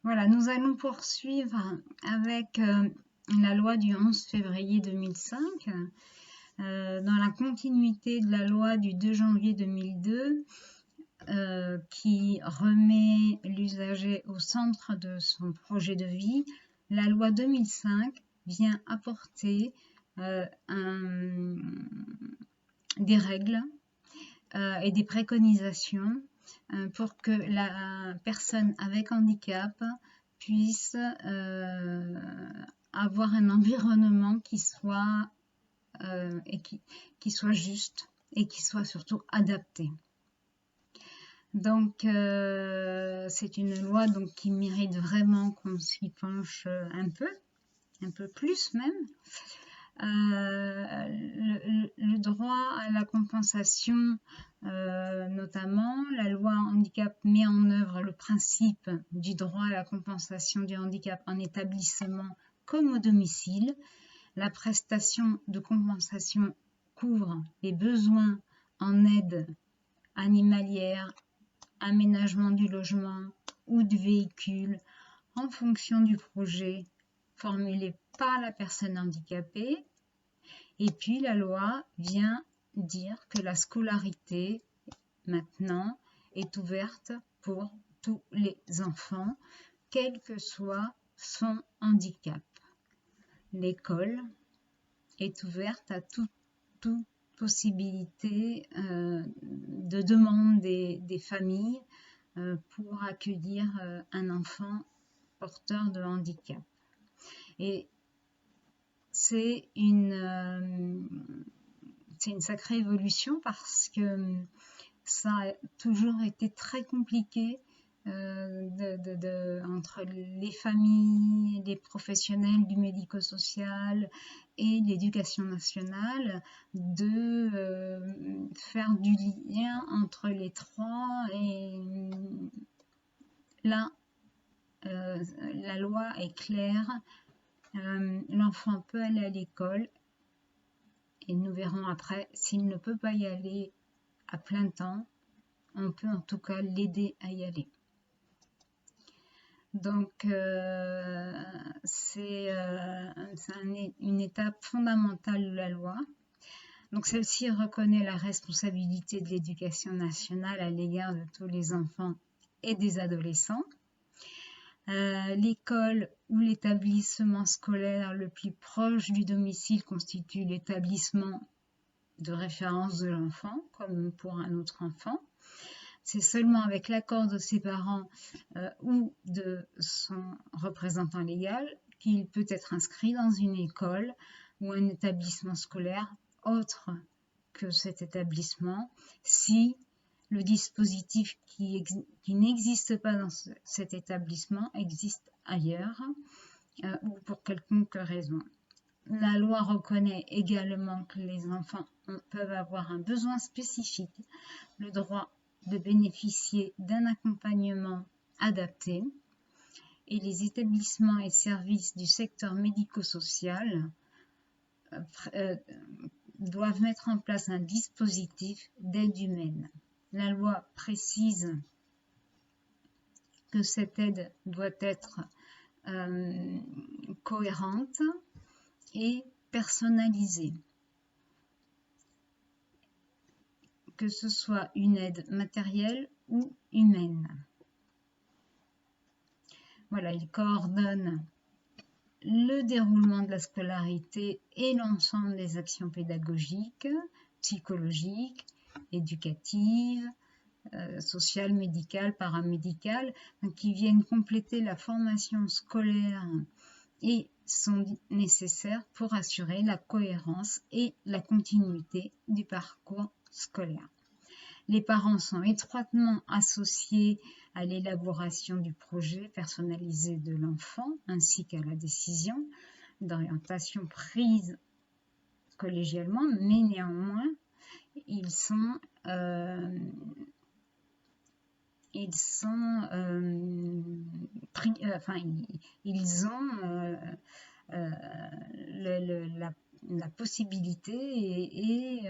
Voilà, nous allons poursuivre avec la loi du 11 février 2005, dans la continuité de la loi du 2 janvier 2002, qui remet l'usager au centre de son projet de vie. La loi 2005 vient apporter des règles et des préconisations pour que la personne avec handicap puisse avoir un environnement qui soit qui soit juste et qui soit surtout adapté. Donc c'est une loi donc qui mérite vraiment qu'on s'y penche un peu plus même. Le droit à la compensation, notamment, la loi handicap met en œuvre le principe du droit à la compensation du handicap en établissement comme au domicile. La prestation de compensation couvre les besoins en aide animalière, aménagement du logement ou du véhicule en fonction du projet formulé par la personne handicapée. Et puis la loi vient dire que la scolarité maintenant est ouverte pour tous les enfants, quel que soit son handicap. L'école est ouverte à toute possibilité de demande des familles pour accueillir un enfant porteur de handicap. Et c'est une sacrée évolution parce que ça a toujours été très compliqué entre les familles, les professionnels du médico-social et l'éducation nationale de faire du lien entre les trois. Et là, la loi est claire. L'enfant peut aller à l'école et nous verrons après s'il ne peut pas y aller à plein temps, on peut en tout cas l'aider à y aller. Donc c'est une étape fondamentale de la loi. Donc celle-ci reconnaît la responsabilité de l'éducation nationale à l'égard de tous les enfants et des adolescents. L'école ou l'établissement scolaire le plus proche du domicile constitue l'établissement de référence de l'enfant, comme pour un autre enfant. C'est seulement avec l'accord de ses parents ou de son représentant légal qu'il peut être inscrit dans une école ou un établissement scolaire autre que cet établissement si le dispositif qui n'existe pas dans cet établissement existe ailleurs ou pour quelconque raison. La loi reconnaît également que les enfants peuvent avoir un besoin spécifique, le droit de bénéficier d'un accompagnement adapté, et les établissements et services du secteur médico-social doivent mettre en place un dispositif d'aide humaine. La loi précise que cette aide doit être cohérente et personnalisée. Que ce soit une aide matérielle ou humaine. Voilà, il coordonne le déroulement de la scolarité et l'ensemble des actions pédagogiques, psychologiques, éducatives, sociales, médicales, paramédicales, qui viennent compléter la formation scolaire et sont nécessaires pour assurer la cohérence et la continuité du parcours scolaire. Les parents sont étroitement associés à l'élaboration du projet personnalisé de l'enfant ainsi qu'à la décision d'orientation prise collégialement, mais néanmoins, ils ont la possibilité et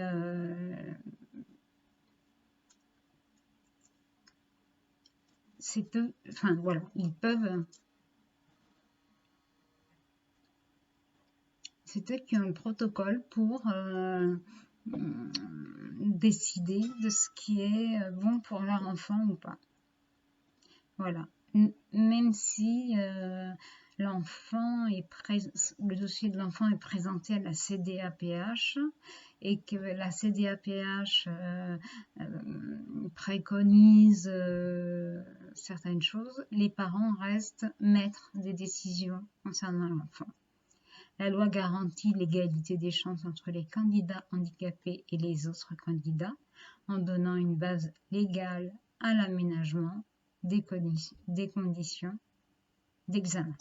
c'est eux, enfin voilà, ils peuvent, c'est eux qui ont le protocole pour décider de ce qui est bon pour leur enfant ou pas. Voilà. Même si l'enfant est le dossier de l'enfant est présenté à la CDAPH et que la CDAPH préconise certaines choses, les parents restent maîtres des décisions concernant l'enfant. La loi garantit l'égalité des chances entre les candidats handicapés et les autres candidats en donnant une base légale à l'aménagement des conditions d'examen.